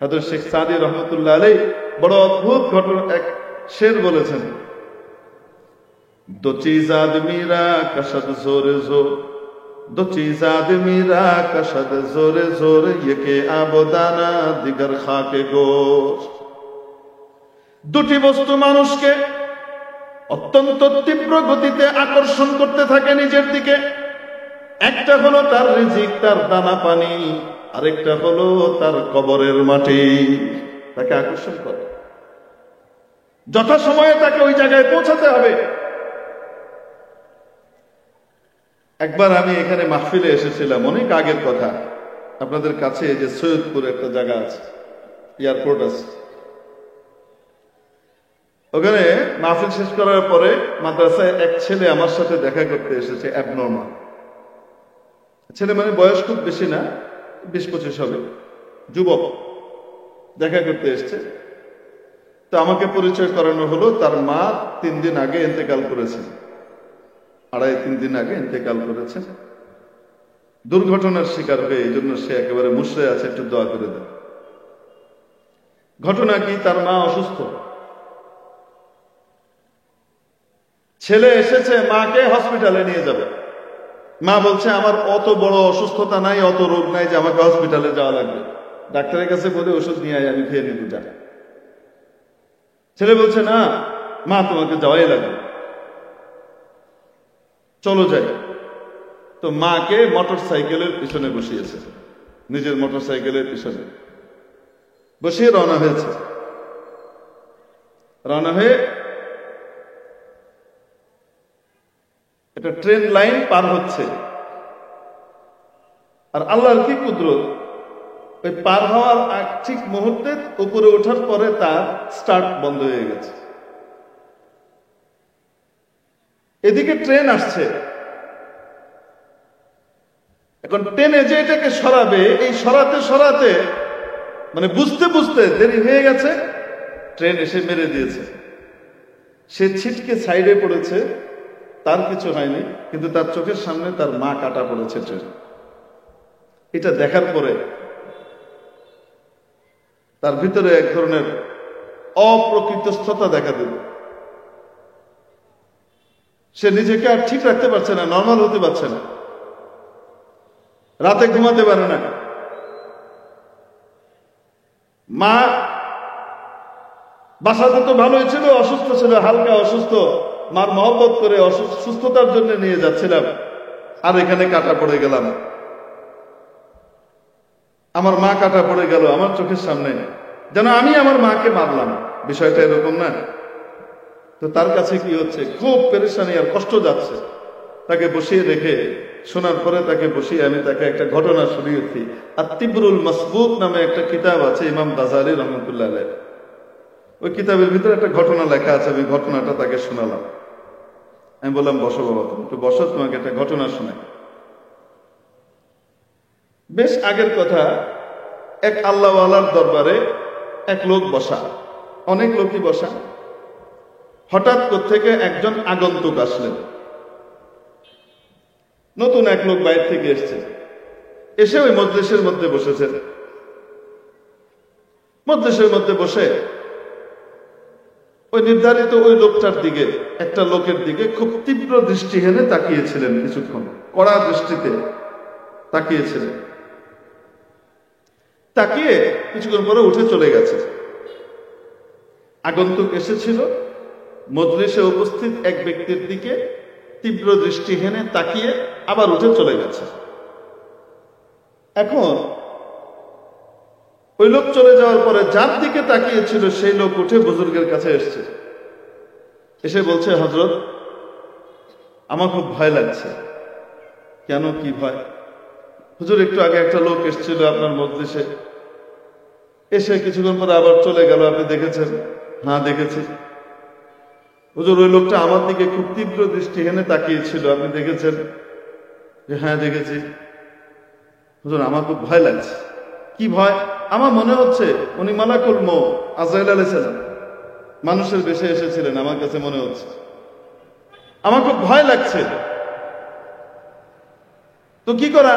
হযরত শেখ সাদি রহমতুল্লাহ আলাইহি বড় অদ্ভুত ঘটনা এক শের বলেছেন, দো চিজ আদমি রা কশদ জোরে জোর, দো চিজ আদমি রা কশদ জোরে জোর, ইয়ে আবদানা দিগর খাকে গোশত। দুটি বস্তু মানুষকে অত্যন্ত তীব্র গতিতে আকর্ষণ করতে থাকে নিজের দিকে। একটা হলো তার রিজিক, তার দানা পানি, আরেকটা হলো তার কবরের মাটি। তাকে আকর্ষণ করে, যথাসময়ে তাকে ওই জায়গায় পৌঁছাতে হবে। একবার আমি এখানে মাহফিলে এসেছিলাম, অনেক আগের কথা। আপনাদের কাছে যে সৈয়দপুর একটা জায়গা আছে, এয়ারপোর্ট আছে, ওখানে মাহফিল শেষ করার পরে মাদ্রাসায় এক ছেলে আমার সাথে দেখা করতে এসেছে। অ্যাবনর্মাল ছেলে, মানে বয়স খুব বেশি না, 20-25 হবে, যুবক, দেখা করতে এসছে। তো আমাকে পরিচয় করানো হলো, তার মা 3 দিন আগে ইন্তেকাল করেছেন, 2.5-3 দিন আগে ইন্তেকাল করেছেন দুর্ঘটনার শিকার হয়ে। এই জন্য সে একেবারে মুশরে আছে, একটু দোয়া করে দেন। ঘটনা কি, তার মা অসুস্থ, ছেলে এসেছে মাকে হসপিটালে নিয়ে যাবে। মা বলছে আমার অত বড় অসুস্থতা নাই, অত রোগ নাই যে আমাকে হসপিটালে যাওয়া লাগবে, ডাক্তারের কাছে বলে ওষুধ নিয়ে আয়, আমি খেয়ে নিব যা। ছেলে বলছে না মা, তোমাকে যাওয়াই লাগবে, চলো যাই। তো মাকে মোটর সাইকেলের পিছনে বসিয়েছে, নিজের মোটর সাইকেলের পিছনে বসিয়ে রওনা হয়েছে। রওনা হয়ে একটা ট্রেন লাইন পার হচ্ছে। আর আল্লাহর কি কুদরত, ওই পার হওয়ার ঠিক মুহূর্তে উপরে ওঠার পরে তার স্টার্ট বন্ধ হয়ে গেছে। এদিকে ট্রেন আসছে, এখন ট্রেনে যে এটাকে সরাবে, এই সরাতে সরাতে মানে বুঝতে বুঝতে দেরি হয়ে গেছে, ট্রেন এসে মেরে দিয়েছে। সে ছিটকে সাইডে পড়েছে, তার কিছু হয়নি, কিন্তু তার চোখের সামনে তার মা কাটা পড়েছে ট্রেন। এটা দেখার পরে তার ভিতরে এক ধরনের অপ্রকৃতস্থতা দেখা দিল। সে নিজেকে আর ঠিক রাখতে পারছে না, নর্মাল হতে পারছে না, রাতে ঘুমাতে পারে না। মা বাসাতে তো ভালোই ছিল, অসুস্থ ছিল, হালকা অসুস্থ, মার মহব্বত করে সুস্থতার জন্য নিয়ে যাচ্ছিলাম, আর এখানে কাটা পড়ে গেলাম। আমার মা কাটা পড়ে গেল আমার চোখের সামনে, যেন আমি আমার মাকে মারলাম। বিষয়টা এরকম না? তো তার কাছে কি হচ্ছে, খুব পেরেশানি আর কষ্ট যাচ্ছে। তাকে বসিয়ে রেখে শোনার পরে তাকে বসিয়ে আমি তাকে একটা ঘটনা শুনিয়েছি। আর তিবরুল মাসবুক নামে একটা কিতাব আছে ইমাম গাজালি রহমতুল্লাহ আলাইহি, ওই কিতাবের ভিতরে একটা ঘটনা লেখা আছে। আমি ঘটনাটা তাকে শোনালাম। আমি বললাম বসো বাবা, তুমি একটু বসো, তোমাকে একটা ঘটনা শোনাই। বেশ আগের কথা, এক আল্লাহওয়ালার দরবারে এক লোক বসা, অনেক লোকই বসা। হঠাৎ থেকে একজন আগন্তুক আসলেন, নতুন এক লোক বাইরে থেকে এসছে, এসে ওই মজলিসের মধ্যে বসেছেন। মজলিসের মধ্যে বসে ওই নির্ধারিত ওই লোকটার দিকে, একটা লোকের দিকে খুব তীব্র দৃষ্টি হেনে তাকিয়েছিলেন, কিছুক্ষণ কড়া দৃষ্টিতে তাকিয়েছিলেন। তাকিয়ে কিছুক্ষণ পরে উঠে চলে গেছে। আগন্তুক এসেছিল, মজলিসে উপস্থিত এক ব্যক্তির দিকে তীব্র দৃষ্টি হেনে তাকিয়ে আবার উঠে চলে গেছে। এখন ওই লোক চলে যাওয়ার পরে যার দিকে তাকিয়েছিল সেই লোক উঠে বুজুর্গের কাছে এসছে, এসে বলছে হযরত, আমার খুব ভয় লাগছে। কেন, কি ভয়? হুজুর, একটু আগে একটা লোক এসেছিল আপনার মজলিসে, এসে কিছুক্ষণ পরে আবার চলে গেল, আপনি দেখেছেন? হ্যাঁ দেখেছি। হুজুর, ওই লোকটা আমার দিকে খুব তীব্র দৃষ্টি হেনে তাকিয়েছিল, আপনি দেখেছেন? যে হ্যাঁ দেখেছি। হুজুর, আমার খুব ভয় লাগছে। কি ভয়? আমার মনে হচ্ছে উনি মালাকুল মউত আজরাইল আলাইহিস সালাম মানুষের বেশে এসেছিলেন, আমার কাছে মনে হচ্ছে। আমার খুব ভয় লাগছে। তো কি করা?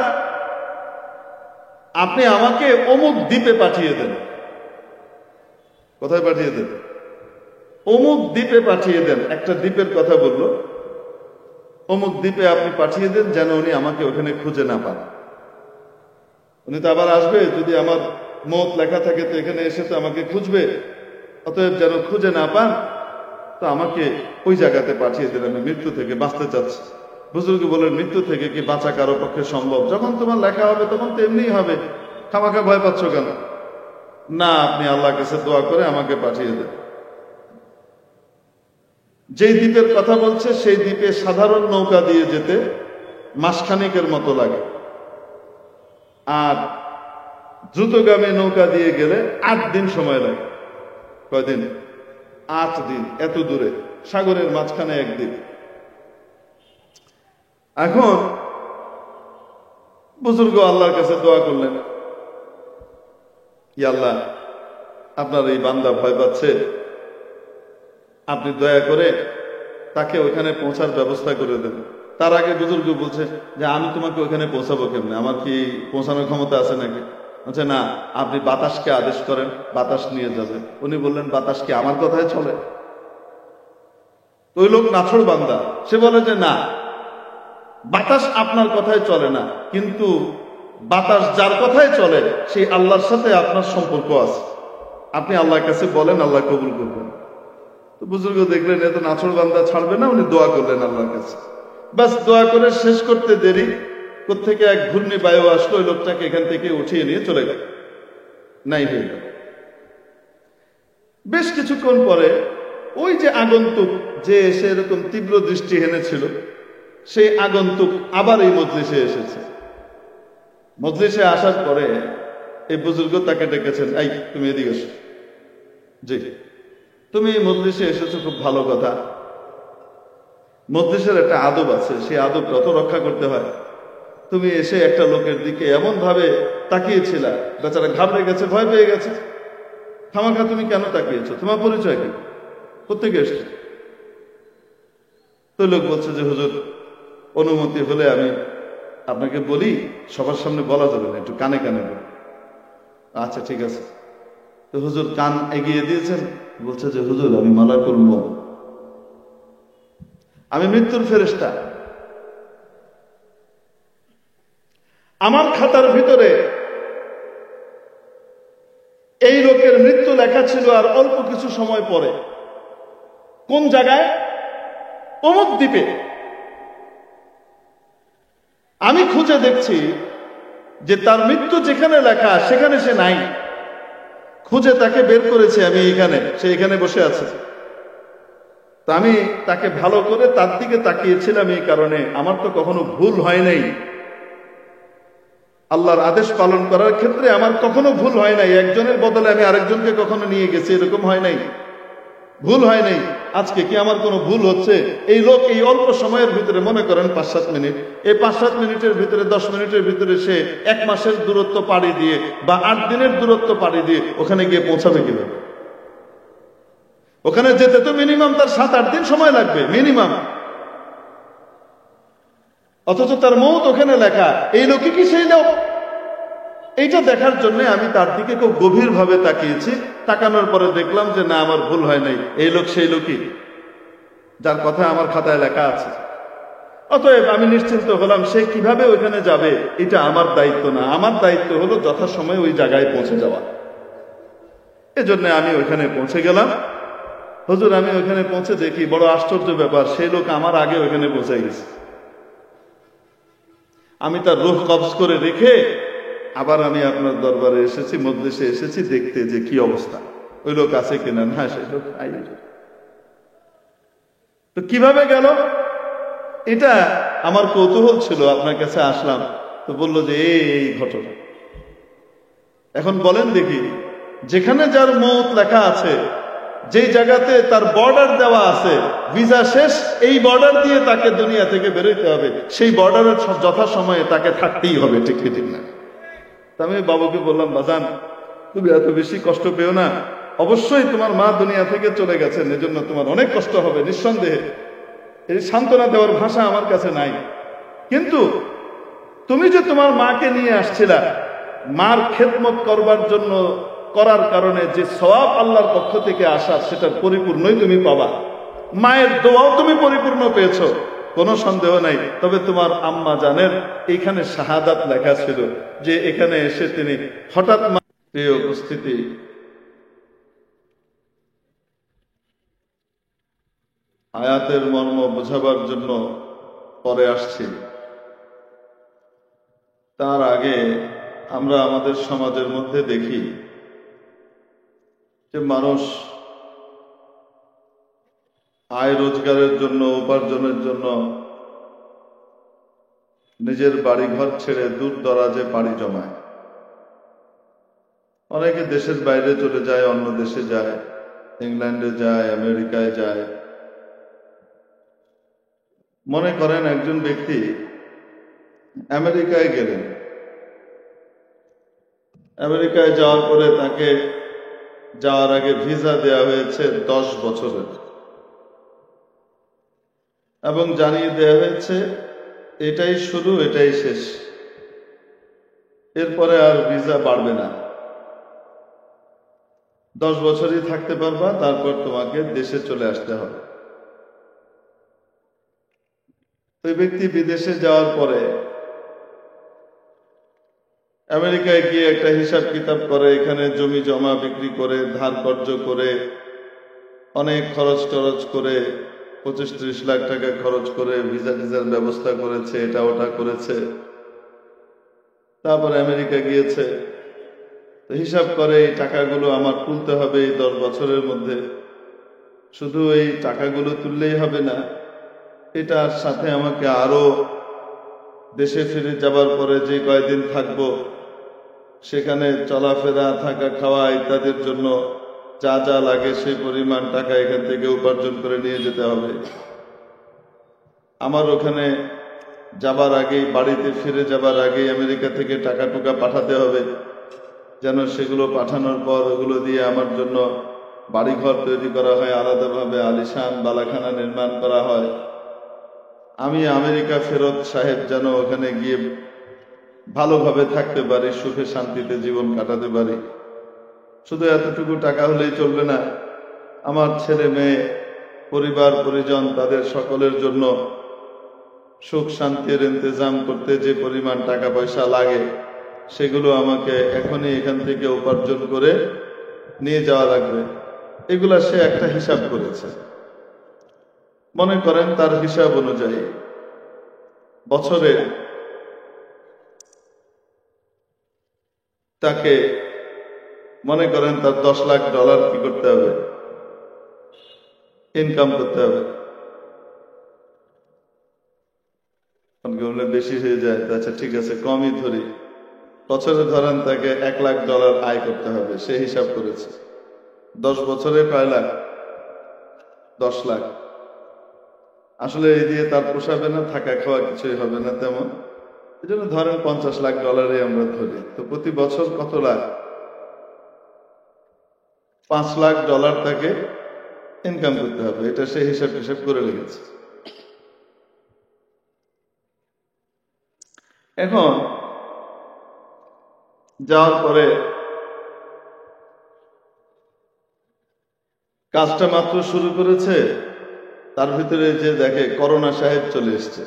আপনি আমাকে অমুক দ্বীপে পাঠিয়ে দেন, কোথায় পাঠিয়ে দেন? অমুক দ্বীপে পাঠিয়ে দেন। একটা দ্বীপের কথা বলল, অমুক দ্বীপে আপনি পাঠিয়ে দেন যেন উনি আমাকে ওখানে খুঁজে না পান। উনি তো আবার আসবে, যদি আমার মত লেখা থাকে তো এখানে এসে তো আমাকে খুঁজবে, অতএব যেন খুঁজে না পান তো আমাকে ওই জায়গাতে পাঠিয়ে দেন, আমি মৃত্যু থেকে বাঁচতে চাচ্ছি। বুজুর্গ বলেন, মৃত্যু থেকে কি বাঁচা কারো পক্ষে সম্ভব? যখন তোমার লেখা হবে তখন তো এমনিই হবে, খামাখা ভয় পাচ্ছ কেন? না, আপনি আল্লাহর কাছে দোয়া করে আমাকে পাঠিয়ে দেন। যেই দ্বীপের কথা বলছে সেই দ্বীপে সাধারণ নৌকা দিয়ে যেতে মাসখানেকের মতো লাগে, আর দ্রুতগামী নৌকা দিয়ে গেলে 8 দিন সময় লাগে। কয়দিন? 8 দিন। এত দূরে, সাগরের মাঝখানে একদিন। এখন বুজুর্গ আল্লাহর কাছে দোয়া করলেন, ইয়া আল্লাহ, আপনার এই বান্দা ভয় পাচ্ছে, আপনি দয়া করে তাকে ওইখানে পৌঁছার ব্যবস্থা করে দেন। তার আগে বুজুর্গ বলছে যে আমি তোমাকে ওইখানে পৌঁছাবো কেমনে, আমার কি পৌঁছানোর ক্ষমতা আছে নাকি? বলছে না, আপনি বাতাসকে আদেশ করেন, বাতাস নিয়ে যাবে। উনি বললেন, বাতাস কি আমার কথায় চলে? ওই লোক নাছড় বান্দা, সে বলে যে না, বাতাস আপনার কথায় চলে না, কিন্তু বাতাস যার কথায় চলে সেই আল্লাহর সাথে আপনার সম্পর্ক আছে, আপনি আল্লাহর কাছে বলেন, আল্লাহ কবুল করবেন। তো বুজুর্গ দেখলেন এত নাছড় বান্দা ছাড়বে না, উনি দোয়া করলেন আল্লাহর কাছে। বাস দোয়া করে শেষ করতে দেরি, কোত্থেকে এক ঘূর্ণি বায়ু আসলো, ওই লোকটাকে এখান থেকে উঠিয়ে নিয়ে চলে গেল, নাই হয়ে গেল। বেশ কিছুক্ষণ পরে ওই যে আগন্তুক, যে এসে এরকম তীব্র দৃষ্টি এনেছিল, সেই আগন্তুক আবার এই মজলিসে এসেছে। মজলিসে আসার পরে এই বুজুর্গ তাকে ডেকেছেন, এই তুমি এদিকে এসো। জি, তুমি এই মজলিসে এসেছো, খুব ভালো কথা। মজলিসের একটা আদব আছে, সেই আদবটা তো রক্ষা করতে হয়। তুমি এসে একটা লোকের দিকে এমন ভাবে তাকিয়েছিলা, বেচারা ঘাবড়ে গেছে, ভয় পেয়ে গেছে। খামাখা তুমি কেন তাকিয়েছো? তোমার পরিচয় কি? কোত্থেকে এসছো? তো লোক বলছে যে হুজুর, অনুমতি হলে আমি আপনাকে বলি, সবার সামনে বলা যাবে না, একটু কানে কানে বলি। আচ্ছা ঠিক আছে। তো হুজুর কান এগিয়ে দিয়েছেন, বলছে যে হুজুর, আমি মালাকুল মউত, আমি মৃত্যুর ফেরেশতা। আমার খাতার ভিতরে এই লোকের মৃত্যু লেখা ছিল আর অল্প কিছু সময় পরে। কোন জায়গায়? অমুক দ্বীপে। আমি খুঁজে দেখছি যে তার মৃত্যু যেখানে লেখা সেখানে সে নাই। খুঁজে তাকে বের করেছি আমি এখানে, সে এখানে বসে আছে। তা আমি তাকে ভালো করে তার দিকে তাকিয়েছিলাম, এই কারণে আমার তো কখনো ভুল হয় নাই। আল্লাহর আদেশ পালন করার ক্ষেত্রে আমার কখনো ভুল হয় নাই। একজনের বদলে আমি আরেকজনকে কখনো নিয়ে গেছি, এরকম হয় নাই, ভুল হয় নাই। আজকে কি আমার কোনো ভুল হচ্ছে? এই লোক এই অল্প সময়ের ভিতরে, মনে করেন 5-7 মিনিট, এই 5-7 মিনিটের ভিতরে, 10 মিনিটের ভিতরে সে 1 মাসের দূরত্ব পাড়ি দিয়ে বা 8 দিনের দূরত্ব পাড়ি দিয়ে ওখানে গিয়ে পৌঁছাবে কিভাবে? ওখানে যেতে তো মিনিমাম তার 7-8 দিন সময় লাগবে মিনিমাম, অথচ তার মউত ওখানে লেখা। এই লোকই কি সেই লোক? এইটা দেখার জন্য আমি তার দিকে খুব গভীরভাবে তাকিয়েছি। তাকানোর পরে দেখলাম যে না, আমার ভুল হয় নাই, এই লোক সেই লোকই যার কথা আমার খাতায় লেখা আছে। অতএব আমি নিশ্চিন্ত হলাম, সে কিভাবে ওইখানে যাবে এটা আমার দায়িত্ব না। আমার দায়িত্ব হলো যথাসময়ে ওই জায়গায় পৌঁছে যাওয়া। এজন্য আমি ওইখানে পৌঁছে গেলাম। হুজুর, আমি ওইখানে পৌঁছে দেখি বড় আশ্চর্য ব্যাপার, সেই লোক আমার আগে ওইখানে পৌঁছে গেছে। আমি তার রূহ কবজ করে রেখে আবার আমি আপনার দরবারে এসেছি, মজলিসে এসেছি দেখতে যে কি অবস্থা, ওই লোক আছে কিনা। না, সেই লোক নাই। তো কিভাবে গেল এটা আমার কৌতূহল ছিল, আপনার কাছে আসলাম। তো বললো যে এই ঘটনা। এখন বলেন দেখি, যেখানে যার মউত লেখা আছে, যেই জায়গাতে তার বর্ডার দেওয়া আছে, ভিসা শেষ, এই বর্ডার দিয়ে তাকে দুনিয়া থেকে বেরোতে হবে, সেই বর্ডারের যথাসময়ে তাকে থাকতেই হবে, ঠিক কি ঠিক না? আমি বাবুকে বললাম, বাজান তুমি এত বেশি কষ্ট পেও না, অবশ্যই তোমার মা দুনিয়া থেকে চলে গেছেন, এজন্য তোমার অনেক কষ্ট হবে নিঃসন্দেহে। এই সান্ত্বনা দেওয়ার ভাষা আমার কাছে নাই, কিন্তু তুমি যে তোমার মাকে নিয়ে আসছিলা, মার খেদমত করবার জন্য করার কারণে যে সওয়াব আল্লাহর পক্ষ থেকে আসা সেটার পরিপূর্ণই তুমি পাবা। মায়ের দোয়াও তুমি পরিপূর্ণ পেয়েছো, কোনো সন্দেহ নাই। তবে তোমার আম্মা জানের এইখানে শাহাদাত লেখা ছিল, যে এখানে এসে তিনি হঠাৎ। প্রিয় উপস্থিতি, আয়াতের মর্ম বোঝাবার জন্য পরে আসছি। তার আগে আমরা আমাদের সমাজের মধ্যে দেখি যে মানুষ আয় রোজগারের জন্য, উপার্জনের জন্য নিজের বাড়িঘর ছেড়ে দূর দরাজে পাড়ি জমায়। অনেকে দেশের বাইরে চলে যায়, অন্য দেশে যায়, ইংল্যান্ডে যায়, আমেরিকায় যায়। মনে করেন একজন ব্যক্তি আমেরিকায় গেলেন, আমেরিকায় যাওয়ার পরে তাকে যাওয়ার আগে ভিসা দেওয়া হয়েছে 10 বছরের, এবং জানিয়ে দেওয়া হয়েছে এটাই শুরু, এটাই শেষ, এরপরে আর ভিসা বাড়বে না, 10 বছরই থাকতে পারবা, তারপর তোমাকে দেশে চলে আসতে হবে। ওই ব্যক্তি বিদেশে যাওয়ার পরে আমেরিকায় গিয়ে একটা হিসাব কিতাব করে, এখানে জমি জমা বিক্রি করে, ধার কর্জ করে, অনেক খরচ টরচ করে, 25-30 লাখ টাকা খরচ করে ভিসা টিজার ব্যবস্থা করেছে, এটা ওটা করেছে। তারপরে আমেরিকা গিয়েছে, তো হিসাব করে এই টাকাগুলো আমার তুলতে হবে এই 10 বছরের মধ্যে। শুধু এই টাকাগুলো তুললেই হবে না, এটার সাথে আমাকে আরো দেশে ফিরে যাবার পরে যে কয়দিন থাকবো সেখানে চলাফেরা, থাকা, খাওয়া ইত্যাদির জন্য যা যা লাগে সেই পরিমাণ টাকা এখান থেকে উপার্জন করে নিয়ে যেতে হবে। আমার ওখানে যাবার আগেই, বাড়িতে ফিরে যাবার আগেই আমেরিকা থেকে টাকা টুকা পাঠাতে হবে, যেন সেগুলো পাঠানোর পর ওগুলো দিয়ে আমার জন্য বাড়িঘর তৈরি করা হয়, আলাদাভাবে আলিশান বালাখানা নির্মাণ করা হয়। আমি আমেরিকা ফেরত সাহেব যেন ওখানে গিয়ে ভালোভাবে থাকতে পারি, সুখে শান্তিতে জীবন কাটাতে পারি। শুধু এতটুকু টাকা হলেই চলবে না, আমার ছেলে মেয়ে, পরিবার পরিজন, তাদের সকলের জন্য সুখ শান্তির ইন্তজাম করতে যে পরিমাণ টাকা পয়সা লাগে সেগুলো আমাকে এখনই এখান থেকে উপার্জন করে নিয়ে যাওয়া লাগবে। এগুলা সে একটা হিসাব করেছে। মনে করেন তার হিসাব অনুযায়ী বছরে তাকে, মনে করেন তার $10 লাখ কি করতে হবে, ইনকাম করতে হবে। বেশি হয়ে যায়, আচ্ছা ঠিক আছে কমই ধরি, বছরে ধরেন তাকে $1 লাখ আয় করতে হবে, সে হিসাব করেছে। 10 বছরে কয় লাখ? 10 লাখ। আসলে এই দিয়ে তার পোষাবে না, থাকা খাওয়া কিছুই হবে না তেমন, এই জন্য ধরেন $50 লাখ আমরা ধরি। তো প্রতি বছর কত লাখ? $5 লাখ তাকে ইনকাম করতে হবে, এটা সে হিসাব টিসাব করে রেখেছে। এখন যাওয়ার পরে কাজটা মাত্র শুরু করেছে, তার ভিতরে যে দেখে করোনা সাহেব চলে এসছে।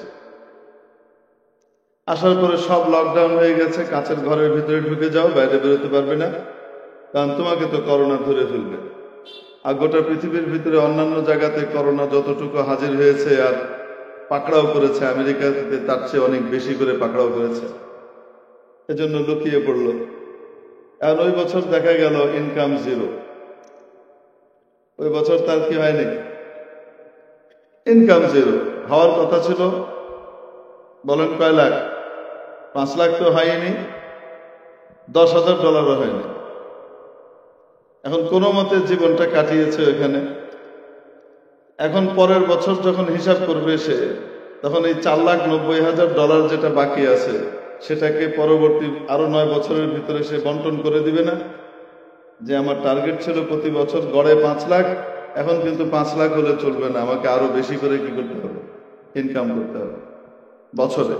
আসার পরে সব লকডাউন হয়ে গেছে, কাঁচের ঘরের ভিতরে ঢুকে যাও, বাইরে বেরোতে পারবে না, কারণ তোমাকে তো করোনা ধরে ফেলবে। আর গোটা পৃথিবীর ভিতরে অন্যান্য জায়গাতে করোনা যতটুকু হাজির হয়েছে আর পাকড়াও করেছে, আমেরিকাতে তার চেয়ে অনেক বেশি করে পাকড়াও করেছে, এজন্য লুকিয়ে পড়ল। আর ওই বছর দেখা গেল ইনকাম জিরো। ওই বছর তার কি হয়নি? Income zero. হওয়ার কথা ছিল, বলেন কয় লাখ? 5 লাখ তো হয়নি, $10,000 হয়নি। এখন কোনো মতে জীবনটা কাটিয়েছে ওইখানে। এখন পরের বছর যখন হিসাব করবে সে, তখন এই $4,90,000 যেটা বাকি আছে সেটাকে পরবর্তী আরো 9 বছরের ভিতরে সে বন্টন করে দিবে না? যে আমার টার্গেট ছিল প্রতি বছর গড়ে 5 লাখ, এখন কিন্তু 5 লাখ হলে চলবে না, আমাকে আরো বেশি করে কি করতে হবে? ইনকাম করতে হবে বছরে।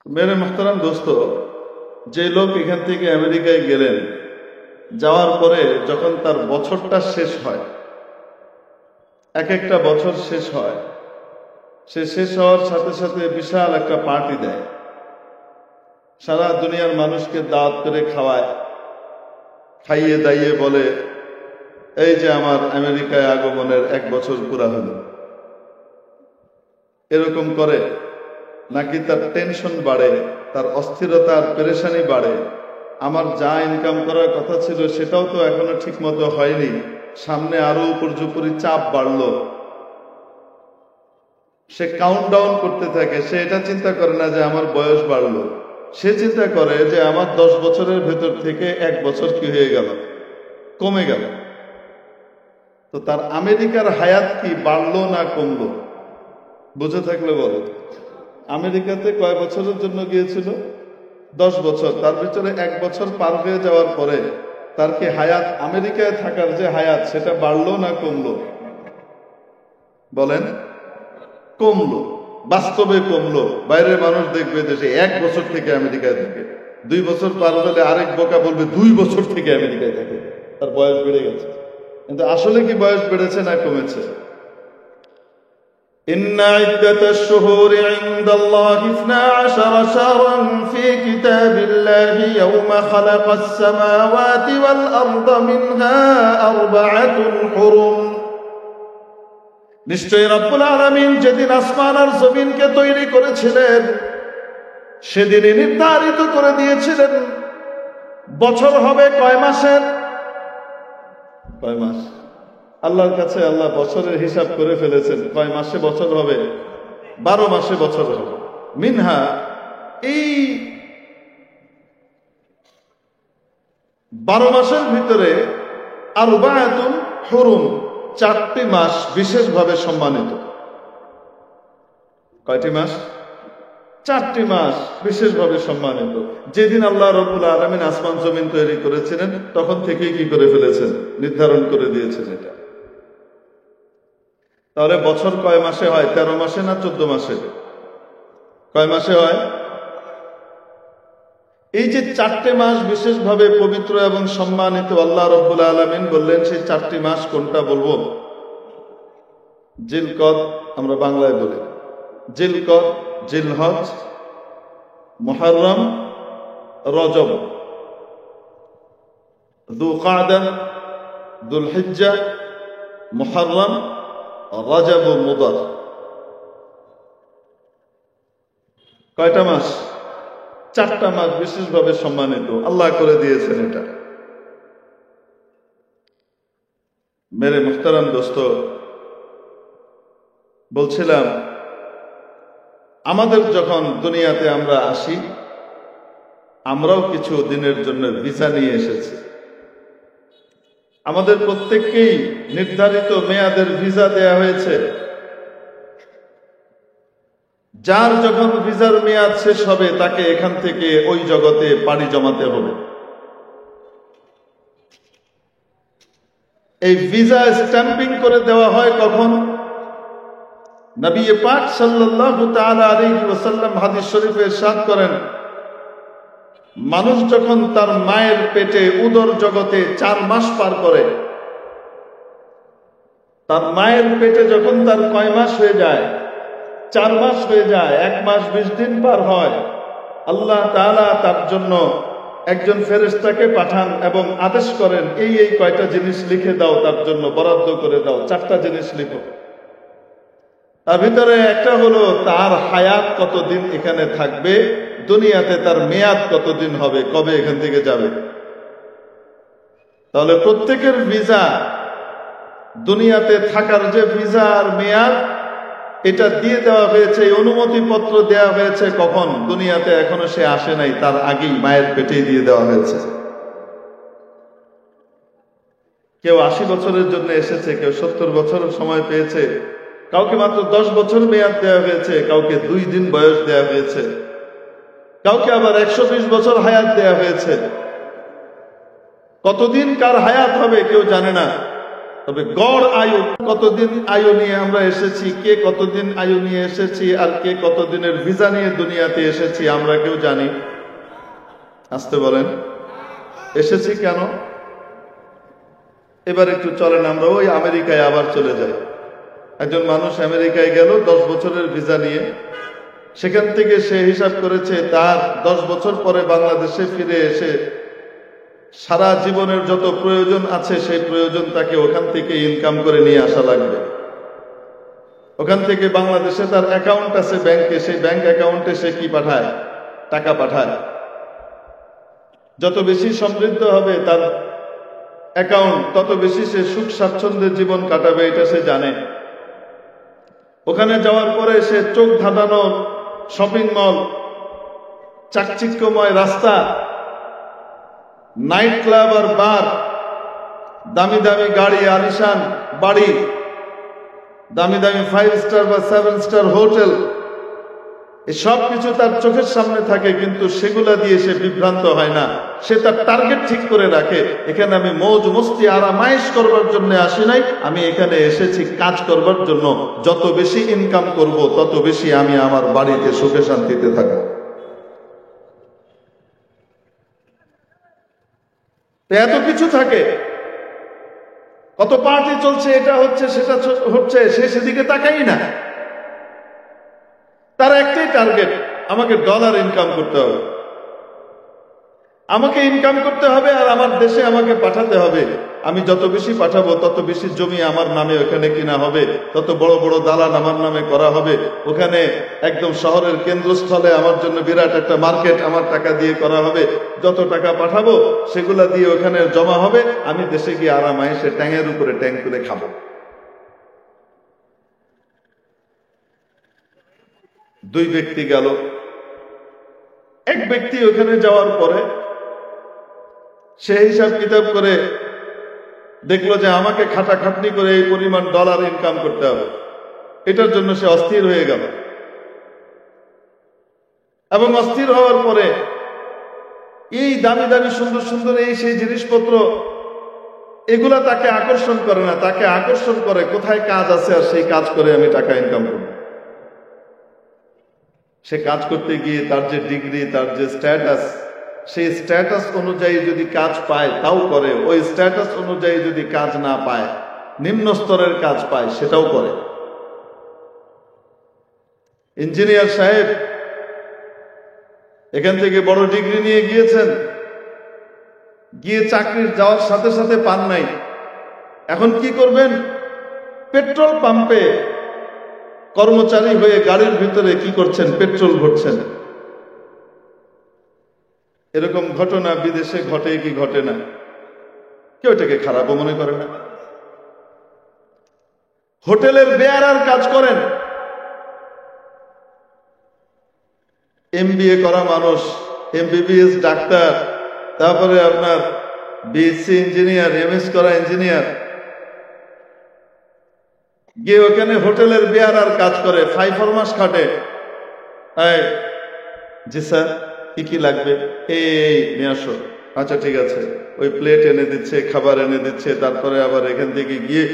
মেরে মুহতারাম দোস্ত, যে লোক এখান থেকে আমেরিকায় গেলেন, যাওয়ার পরে যখন তার বছরটা শেষ হয়, এক একটা বছর শেষ হয়, সে শেষ হওয়ার সাথে সাথে বিশাল একটা পার্টি দেয়, সারা দুনিয়ার মানুষকে দাওয়াত করে খাওয়ায়, খাইয়ে দাইয়ে বলে এই যে আমার আমেরিকায় আগমনের 1 বছর পুরা হলো। এরকম করে নাকি তার টেনশন বাড়ে, তার অস্থিরতা আর পেরেশানি বাড়ে, আমার যা ইনকাম করার কথা ছিল সেটাও তো এখনো ঠিক মতো হয়নি, সামনে আরো উপর্যুপরি চাপ বাড়লো। সে কাউন্টডাউন করতে থাকে। সে এটা চিন্তা করে না যে আমার বয়স বাড়লো, সে চিন্তা করে যে আমার 10 বছরের ভেতর থেকে 1 বছর কি হয়ে গেল, কমে গেল। তো তার আমেরিকার হায়াত কি বাড়লো না কমলো? বুঝে থাকলে বলো। আমেরিকাতে কয় বছরের জন্য গিয়েছিল? 10 বছর। তার ভিতরে 1 বছর পার হয়ে যাওয়ার পরে তার কি হায়াত, আমেরিকায় থাকার যে হায়াত, সেটা বাড়লো না কমলো? বলেন। কমলো, বাস্তবে কমলো। বাইরের মানুষ দেখবে যে সে 1 বছর থেকে আমেরিকায় থাকে, 2 বছর পার হলে আরেক বোকা বলবে 2 বছর থেকে আমেরিকায় থাকে, তার বয়স বেড়ে গেছে। কিন্তু আসলে কি বয়স বেড়েছে না কমেছে? إن عدة الشهور عند الله 12 شهرا في كتاب الله يوم خلق السماوات والأرض منها 4 حرم। নিশ্চয়ই রব্বুল আলামিন যেদিন আসমান আর জমিনকে তৈরি করেছিলেন, সেদিনই নির্ধারিত করে দিয়েছিলেন বছর হবে কয় মাসের। কয় মাস? আল্লাহর কাছে আল্লাহ বছরের হিসাব করে ফেলেছেন। কয় মাসে বছর হবে? 12 মাসে বছর হবে। মিনহা, এই 12 মাসের ভিতরে আরবাআতুন হুরুম, 4টি মাস বিশেষভাবে সম্মানিত। কয়টি মাস? 4টি মাস বিশেষভাবে সম্মানিত। যেদিন আল্লাহ রাব্বুল আলামিন আসমান জমিন তৈরি করেছিলেন, তখন থেকেই কি করে ফেলেছেন, নির্ধারণ করে দিয়েছেন এটা। তাহলে বছর কয় মাসে হয়? 13 মাসে না 14 মাসে? কয় মাসে হয়? এই যে 4টে মাস বিশেষভাবে পবিত্র এবং সম্মানিত, আল্লাহ রাব্বুল আলামিন বললেন সেই 4টি মাস কোনটা বলবো? জিলকদ, আমরা বাংলায় বলি জিলকদ, জিলহজ, মুহররম, রজব, যুলকাদা, যুলহিজ্জা, মুহররম, রজব ও মুদার। কয়টা মাস? 4টা মাস বিশেষভাবে সম্মানিত আল্লাহ করে দিয়েছেন এটা। মেরে মুহতারাম দোস্ত, বলছিলাম আমাদের যখন দুনিয়াতে আমরা আসি, আমরাও কিছু দিনের জন্য ভিসা নিয়ে এসেছি। আমাদের প্রত্যেককেই নির্ধারিত মেয়াদের ভিসা দেয়া হয়েছে। যার যখন ভিসার মেয়াদ শেষ হবে, তাকে এখান থেকে ওই জগতে পাড়ি জমাতে হবে। এই ভিসা স্ট্যাম্পিং করে দেওয়া হয় কখন? নবী পাক সাল্লাল্লাহু তাআলা আলাইহি ওয়াসাল্লাম হাদিস শরীফে ইরশাদ করেন, মানুষ যখন তার মায়ের পেটে উদর জগতে 4 মাস পার করে, তার মায়ের পেটে যখন তার কয় মাস হয়ে যায়? 4 মাস হয়ে যায়, 1 মাস 20 দিন পার হয়, আল্লাহ তাআলা তার জন্য একজন ফেরেশতাকে পাঠান এবং আদেশ করেন, এই এই কয়টা জিনিস লিখে দাও, তার জন্য বরাদ্দ করে দাও, 4টা জিনিস লিখো। তার ভিতরে একটা হলো তার হায়াত কতদিন এখানে থাকবে, দুনিয়াতে তার মেয়াদ কতদিন হবে, কবে এখান থেকে যাবে। তাহলে প্রত্যেকের ভিসা, দুনিয়াতে থাকার যে ভিসা আর মেয়াদ, এটা দিয়ে দেওয়া হয়েছে, এই অনুমতি পত্র দেওয়া হয়েছে কখন? দুনিয়াতে এখনো সে আসে নাই, তার আগেই মায়ের পেটেই দিয়ে দেওয়া হয়েছে। কেউ 80 বছরের জন্য এসেছে, কেউ 70 বছর সময় পেয়েছে, কাউকে মাত্র 10 বছর মেয়াদ দেওয়া হয়েছে, কাউকে 2 দিন বয়স দেওয়া হয়েছে, কাউকে আবার 120 বছর হায়াত দেওয়া হয়েছে। কতদিন কার হায়াত হবে কেউ জানে না, তবে গড় আয়ু, কতদিন আয়ু নিয়ে আমরা এসেছি, কে কতদিন আয়ু নিয়ে এসেছি আর কে কতদিনের ভিসা নিয়ে দুনিয়াতে এসেছি, আমরা কেউ জানি? আসতে বলেন। এসেছি কেন? এবার একটু চলেন আমরা ওই আমেরিকায় আবার চলে যাই। একজন মানুষ আমেরিকায় গেল 10 বছরের ভিসা নিয়ে। সেখান থেকে সে হিসাব করেছে তার 10 বছর পরে বাংলাদেশে ফিরে এসে সারা জীবনের যত প্রয়োজন আছে সেই প্রয়োজন তাকে ওখান থেকে ইনকাম করে নিয়ে আসা লাগবে। ওখান থেকে বাংলাদেশে তার অ্যাকাউন্ট আছে ব্যাংকে, সেই ব্যাংক অ্যাকাউন্টে সে কি পাঠায়? টাকা পাঠায়। যত বেশি সমৃদ্ধ হবে তার অ্যাকাউন্ট, তত বেশি সে সুখ স্বাচ্ছন্দ্যের জীবন কাটাবে, এটা সে জানে। ওখানে যাওয়ার পরে সে চোখ ধাঁধানো শপিং মল, চাকচিক্যময় রাস্তা, নাইট ক্লাব আর বার, দামি দামি গাড়ি, আলিশান বাড়ি, দামি দামি 5 স্টার বা 7 স্টার হোটেল, সব কিছু তার চোখের সামনে থাকে, কিন্তু সেগুলা দিয়ে সে বিভ্রান্ত হয় না। সে তার টার্গেট ঠিক করে রাখে, এখানে আমি মৌজ মস্তি আরামায়েশ করবার জন্য আসি নাই, আমি এখানে এসেছি কাজ করবার জন্য। যত বেশি ইনকাম করব তত বেশি আমি আমার বাড়িতে সুখে শান্তিতে থাকবো। এত কিছু থাকে, কত পার্টি চলছে, এটা হচ্ছে সেটা হচ্ছে, সে সেদিকে তাকাই না। তার একটাই টার্গেট, আমাকে ডলার ইনকাম করতে হবে, আমাকে ইনকাম করতে হবে, আর আমার দেশে আমাকে পাঠাতে হবে। আমি যত বেশি পাঠাবো তত বেশি জমি আমার নামে ওখানে কিনা হবে, তত বড় বড় দালান আমার নামে করা হবে। ওখানে একদম শহরের কেন্দ্রস্থলে আমার জন্য বিরাট একটা মার্কেট আমার টাকা দিয়ে করা হবে। যত টাকা পাঠাবো সেগুলা দিয়ে ওখানে জমা হবে, আমি দেশে গিয়ে আরামায়েশে ট্যাঙের উপরে ট্যাং করে খাবো। দুই ব্যক্তি গেল। এক ব্যক্তি ওখানে যাওয়ার পরে সে হিসাব কিতাব করে দেখলো যে আমাকে খাটাখাটনি করে এই পরিমাণ ডলার ইনকাম করতে হবে, এটার জন্য সে অস্থির হয়ে গেল। এবং অস্থির হওয়ার পরে এই দামি দামি সুন্দর সুন্দর এই সেই জিনিসপত্র, এগুলা তাকে আকর্ষণ করে না, তাকে আকর্ষণ করে কোথায় কাজ আছে আর সেই কাজ করে আমি টাকা ইনকাম করব। সে কাজ করতে গিয়ে তার যে ডিগ্রি, তার যে স্ট্যাটাস, সেই স্ট্যাটাস অনুযায়ী যদি কাজ পায় তাও করে, ওই স্ট্যাটাস অনুযায়ী যদি কাজ না পায়, নিম্ন স্তরের কাজ পায় সেটাও করে। ইঞ্জিনিয়ার সাহেব এখান থেকে বড় ডিগ্রি নিয়ে গিয়েছেন, গিয়ে চাকরির যাওয়ার সাথে সাথে পান নাই। এখন কি করবেন? পেট্রোল পাম্পে কর্মচারী হয়ে গাড়ির ভিতরে কি করছেন? পেট্রোল ভরছেন। এরকম ঘটনা বিদেশে ঘটে কি ঘটে না? কেউ এটাকে খারাপও মনে করে না। হোটেলের বেয়ারার কাজ করেন, MBA করা মানুষ, MBBS ডাক্তার, তারপরে আপনার BSc ইঞ্জিনিয়ার, MS করা ইঞ্জিনিয়ার, গিয়ে ওখানে হোটেলের বেয়ারার কাজ করে, 5 মাস খাটে। জি স্যার, কি কি লাগবে? এই নিয়ে আসো। আচ্ছা ঠিক আছে, ওই প্লেট এনে দিচ্ছে, খাবার এনে দিচ্ছে। তারপরে আবার এখান থেকে গিয়ে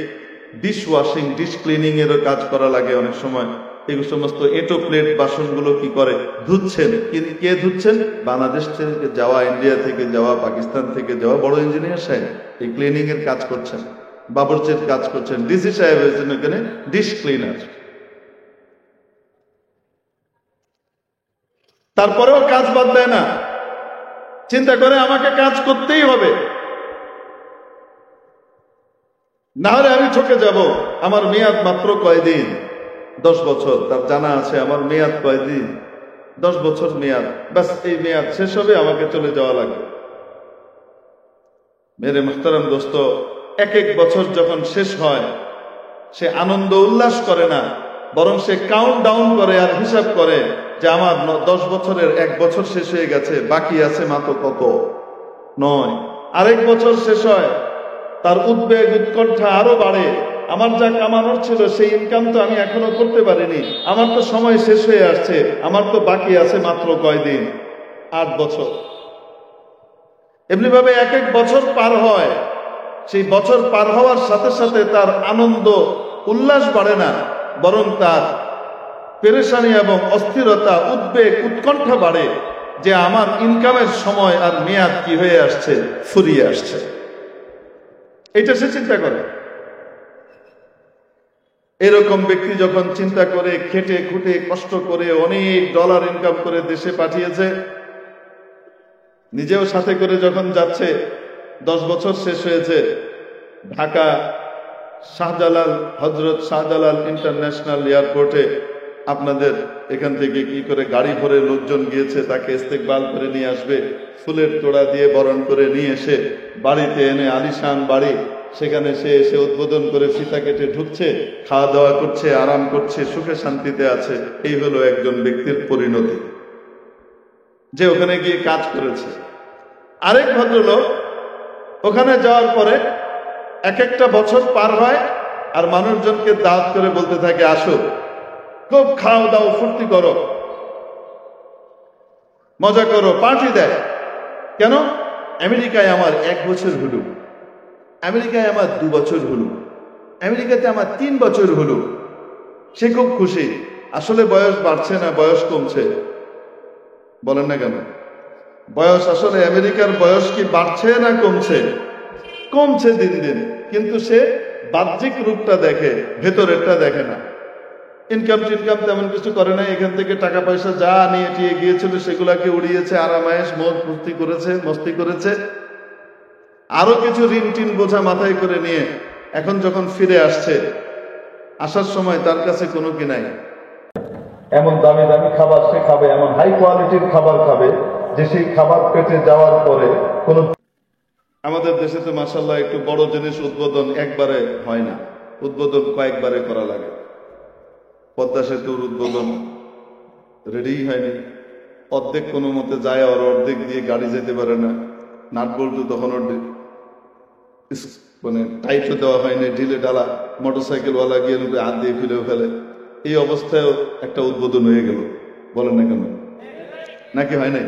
ডিশ ওয়াশিং, ডিশ ক্লিনিং এরও কাজ করা লাগে অনেক সময়। এই সমস্ত এটো প্লেট বাসনগুলো কি করে? ধুচ্ছেন। কে ধুচ্ছেন? বাংলাদেশ থেকে যাওয়া, ইন্ডিয়া থেকে যাওয়া, পাকিস্তান থেকে যাওয়া বড় ইঞ্জিনিয়ার সাহেব এই ক্লিনিং এর কাজ করছেন, বাবুর্চির কাজ করছেন। ডিসি সাহেব হয়েছেন এখানে ডিশ ক্লিনার। তারপরেও কাজ বাদ দেয় না, চিন্তা করে আমাকে কাজ করতেই হবে, না হলে আমি ঠকে যাব। আমার মেয়াদ মাত্র কয়দিন? 10 বছর। তার জানা আছে আমার মেয়াদ কয়দিন? 10 বছর মেয়াদ। বাস এই মেয়াদ শেষ হবে, আমাকে চলে যাওয়া লাগবে। মেরে মুহতারাম দোস্ত, এক এক বছর যখন শেষ হয় সে আনন্দ উল্লাস করে না, বরং সে কাউন্ট ডাউন করে আর হিসাব করে যে আমার 10 বছরের 1 বছর শেষ হয়ে গেছে, বাকি আছে মাত্র কত? 9। আরেক বছর শেষ হয়, তার উদ্বেগ উৎকণ্ঠা আরো বাড়ে। আমার যা কামানোর ছিল সেই ইনকাম তো আমি এখনো করতে পারিনি, আমার তো সময় শেষ হয়ে আসছে, আমার তো বাকি আছে মাত্র কয়দিন? 8 বছর। এমনি ভাবে এক এক বছর পার হয়। সেই বছর পার হওয়ার সাথে সাথে তার আনন্দ উল্লাস বাড়ে না, বরং তার পেরেশানি এবং অস্থিরতা, উদ্বেগ উৎকণ্ঠা বাড়ে। যে আমার ইনকামের সময় আর মেয়াদ কি হয়ে আসছে, ফুরিয়ে আসছে। এটা সে চিন্তা করে। এরকম ব্যক্তি যখন চিন্তা করে, খেটে খুঁটে কষ্ট করে অনেক ডলার ইনকাম করে দেশে পাঠিয়েছে, নিজেও সাথে করে যখন যাচ্ছে, 10 বছর শেষ হয়েছে, ঢাকা শাহজালাল, হজরত শাহজালাল ইন্টারন্যাশনাল এয়ারপোর্টে আপনাদের এখান থেকে কি করে গাড়ি ভরে লোকজন গিয়েছে, তাকে ইস্তেকবাল করে নিয়ে আসবে, ফুলের তোড়া দিয়ে বরণ করে নিয়ে এসে বাড়িতে এনে, আলিশান বাড়ি, সেখানে সে এসে উদ্বোধন করে ফিতা কেটে ঢুকছে, খাওয়া দাওয়া করছে, আরাম করছে, সুখে শান্তিতে আছে। এই হলো একজন ব্যক্তির পরিণতি, যে ওখানে গিয়ে কাজ করেছে। আরেক ভদ্রলোক ওখানে যাওয়ার পরে এক একটা বছর পার হয়, আর মানুষজনকে দাওয়াত করে বলতে থাকে, আসো, খুব খাও দাও, ফুর্তি করো, মজা করো, পার্টি দেয়। কেন? আমেরিকায় আমার 1 বছর হলো, আমেরিকায় আমার 2 বছর হলো, আমেরিকাতে আমার 3 বছর হলো। সে খুব খুশি। আসলে বয়স বাড়ছে না, বয়স কমছে। বলেন না কেন? বয়স আসলে আমেরিকার বয়স কি বাড়ছে না কমছে? কমছে দিন দিন। কিন্তু সে বাহ্যিক রূপটা দেখে, ভেতরেরটা দেখে না। ইনকাম টিনকাম তেমন কিছু করে না। এখান থেকে টাকা পয়সা যা নিয়ে টিয়ে গিয়েছিল সেগুলাকে উড়িয়েছে, আরামায়েশ মৌজ ফুর্তি করেছে, মস্তি করেছে। আরো কিছু ঋণ টিন বোঝা মাথায় করে নিয়ে এখন যখন ফিরে আসছে, আসার সময় তার কাছে কোনো কি নাই। এমন দামি দামি খাবার সে খাবে, এমন হাই কোয়ালিটির খাবার খাবে যে সেই খাবার পেটে যাওয়ার পরে কোনো। আমাদের দেশে তো মাশাআল্লাহ একটু বড় জিনিস উদ্বোধন একবারে হয় না, উদ্বোধন কয়েকবারে করা লাগে। পদ্মা সেতুর উদ্বোধন রেডি হয়নি, অর্ধেক কোনো মতে যায়, আর অর্ধেক দিয়ে গাড়ি যেতে পারে না। নাট বল্টু তখন মানে টাইটও দেওয়া হয়নি, ঢিলে ঢালা, মোটরসাইকেলওয়ালা গিয়ে হাত দিয়ে ফিরেও ফেলে। এই অবস্থায়ও একটা উদ্বোধন হয়ে গেল। বলেন না কেন? নাকি হয় নাই?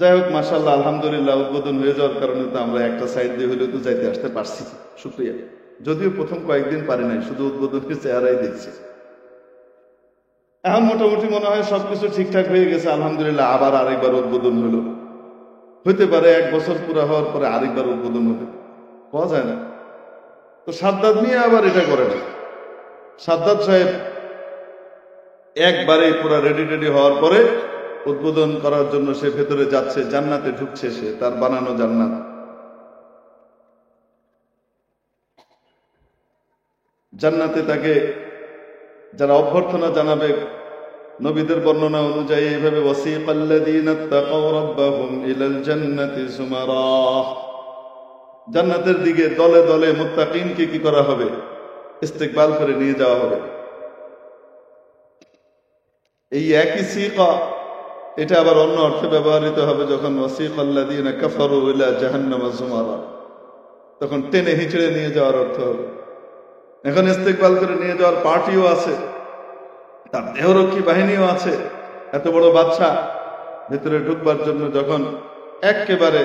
যাই হোক, মাশাআল্লাহ, আলহামদুলিল্লাহ, উদ্বোধন হয়ে যাওয়ার কারণে তো আমরা একটা সাইড দিয়ে হলেও তো যাইতে আসতে পারছি, শুক্রিয়া। যদিও প্রথম কয়েকদিন পারি নাই, শুধু উদ্বোধনের চেহারাই দেখছি। এখন মোটামুটি মনে হয় সবকিছু ঠিকঠাক হয়ে গেছে, আলহামদুলিল্লাহ। আবার আরেকবার উদ্বোধন হলো। হইতে পারে 1 বছর পুরা হওয়ার পরে আরেকবার উদ্বোধন হবে, পাওয়া যায় না। তো সাদ্দাত নিয়ে আবার এটা করে না। সাদ্দাত সাহেব একবারে পুরা রেডি হওয়ার পরে উদ্বোধন করার জন্য সে ভেতরে যাচ্ছে, জান্নাতে ঢুকছে, সে তার বানানো জান্নাত। জান্নাতে তাকে যারা অভ্যর্থনা জানাবে, নবীদের বর্ণনা অনুযায়ী এইভাবে, ওয়াসিকাল্লাযীনা তাকাউ রাব্বাহুম ইলাল জান্নাতি যুমারা, জান্নাতের দিকে দলে দলে মুত্তাকিনকে কি করা হবে? ইস্তেকবাল করে নিয়ে যাওয়া হবে। এই একই সিকা, এটা আবার অন্য অর্থে ব্যবহৃত হবে যখন ওয়াসিকাল্লাযীনা কাফারু ইলা জাহান্নামা যুমারা, তখন টেনে হিঁচড়ে নিয়ে যাওয়ার অর্থ হবে। এখন ইস্তেকবাল করে নিয়ে যাওয়ার পার্টিও আছে, তার দেহরক্ষী বাহিনীও আছে। এত বড় বাদশা ভেতরে ঢুকবার জন্য যখন একেবারে